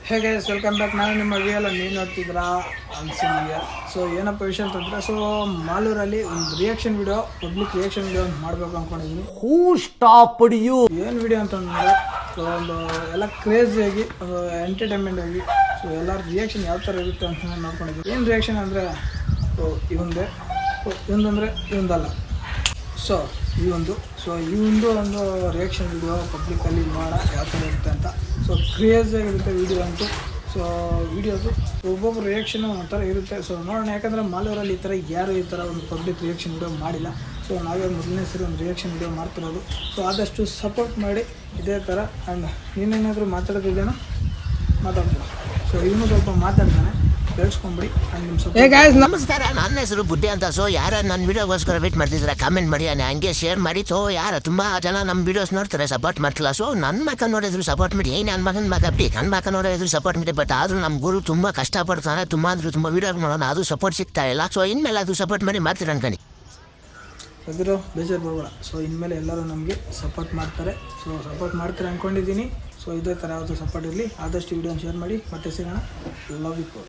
Hey guys welcome back. ನಾನು ನಿಮ್ಮ ವಿಯಲ್ಲ ನೀವು ನೋಡ್ತಿದ್ದೀರಾ ಅನ್ಸಿನಿಗೆ. ಸೊ ಏನಪ್ಪ ವಿಷಯ ಅಂತಂದರೆ, ಸೊ ಮಾಲೂರಲ್ಲಿ ಒಂದು reaction video, public reaction video ಮಾಡಬೇಕು ಅಂದ್ಕೊಂಡಿದ್ದೀನಿ. ಹೂ ಸ್ಟಾಪ್ಡ್ ಯು ಏನು ವಿಡಿಯೋ ಅಂತಂದರೆ, ಸೊ ಒಂದು ಎಲ್ಲ ಕ್ರೇಜಿಯಾಗಿ ಒಂದು ಎಂಟರ್ಟೈನ್ಮೆಂಟ್ ಆಗಿ ಸೊ ಎಲ್ಲರ ರಿಯಾಕ್ಷನ್ ಯಾವ ಥರ ಇರುತ್ತೆ ಅಂತ ನಾನು ನೋಡ್ಕೊಂಡಿದ್ದೀನಿ. ಏನು ರಿಯಾಕ್ಷನ್ ಅಂದರೆ, ಸೊ ಇವಂದೇ ಇವಂದಂದರೆ ಇವಂದಲ್ಲ, ಸೊ ಈ ಒಂದು ರಿಯಾಕ್ಷನ್ ವಿಡಿಯೋ ಪಬ್ಲಿಕಲ್ಲಿ ನೋಡ ಯಾವ ಥರ ಇರುತ್ತೆ ಅಂತ. ಸೊ ಕ್ರೇಜಿಯಾಗಿರುತ್ತೆ ವಿಡಿಯೋ ಅಂತೂ. ಸೊ ವಿಡಿಯೋದು ಒಬ್ಬೊಬ್ಬರು ರಿಯಾಕ್ಷನ್ ಒಂಥರ ಇರುತ್ತೆ. ಸೊ ನೋಡೋಣ, ಯಾಕಂದರೆ ಮಾಲೂರಲ್ಲಿ ಈ ಥರ ಯಾರು ಈ ಥರ ಒಂದು ಪಬ್ಲಿಕ್ ರಿಯಾಕ್ಷನ್ ವಿಡಿಯೋ ಮಾಡಿಲ್ಲ. ಸೊ ನಾವೇ ಮೊದಲನೇ ಸರಿ ಒಂದು ರಿಯಾಕ್ಷನ್ ವಿಡಿಯೋ ಮಾಡ್ತಿರೋದು. ಸೊ ಆದಷ್ಟು ಸಪೋರ್ಟ್ ಮಾಡಿ ಇದೇ ಥರ. ಆ್ಯಂಡ್ ನೀನೇನಾದರೂ ಮಾತಾಡೋದಿದ್ದೇನೋ ಮಾತಾಡ್ತೀನಿ. ಸೊ ಇವನು ಸ್ವಲ್ಪ ಮಾತಾಡ್ತಾನೆ, ಕೇಳಿಸ್ಕೊಂಬಿಡಿ. ನಮಸ್ಕಾರ, ನನ್ನ ಹೆಸರು ಬುಡ್ಡೆ ಅಂತ. ಸೊ ಯಾರ ನನ್ನ ವಿಡಿಯೋಗೋಸ್ಕರ ವೇಟ್ ಮಾಡ್ತಿದ್ರೆ ಕಾಮೆಂಟ್ ಮಾಡಿ, ಹಂಗೆ ಶೇರ್ ಮಾಡಿ. ಸೊ ಯಾರು ತುಂಬ ಜನ ನಮ್ಮ ವಿಡಿಯೋಸ್ ನೋಡ್ತಾರೆ, ಸಪೋರ್ಟ್ ಮಾಡ್ತಿಲ್ಲ. ಸೊ ನನ್ನ ಮಕ್ಕ ನೋಡಿದ್ರು ಸಪೋರ್ಟ್ ಮಾಡಿ, ನನ್ನ ಮಗನ ಮಗ ಬಿಡಿ, ನನ್ನ ಮಕ್ಕ ನೋಡಿದ್ರು ಸಪೋರ್ಟ್ ಮಾಡಿ. ಬಟ್ ಆದರೂ ನಮ್ಮ ಗುರು ತುಂಬ ಕಷ್ಟಪಡ್ತಾನೆ, ತುಂಬ ವಿಡಿಯೋ ಮಾಡೋಣ, ಅದು ಸಪೋರ್ಟ್ ಸಿಗ್ತಾ ಇಲ್ಲ. ಸೊ ಇನ್ಮೇಲೆ ಅದು ಸಪೋರ್ಟ್ ಮಾಡಿ ಮಾಡ್ತೀರ ಅನ್ಕೊಂಡು ಅದಿರೋ ಬೇಜಾರು ಬರಬೇಡ. ಸೊ ಇನ್ಮೇಲೆ ಎಲ್ಲರೂ ನಮಗೆ ಸಪೋರ್ಟ್ ಮಾಡ್ತಾರೆ. ಸೊ ಸಪೋರ್ಟ್ ಮಾಡ್ತಾರೆ ಅಂದ್ಕೊಂಡಿದ್ದೀನಿ. ಸೊ ಇದೇ ಥರ ಯಾವುದು ಸಪೋರ್ಟ್ ಇರಲಿ. ಆದಷ್ಟು ವಿಡಿಯೋನ ಶೇರ್ ಮಾಡಿ. ಮತ್ತೆ ಸಿಗೋಣ. Love you.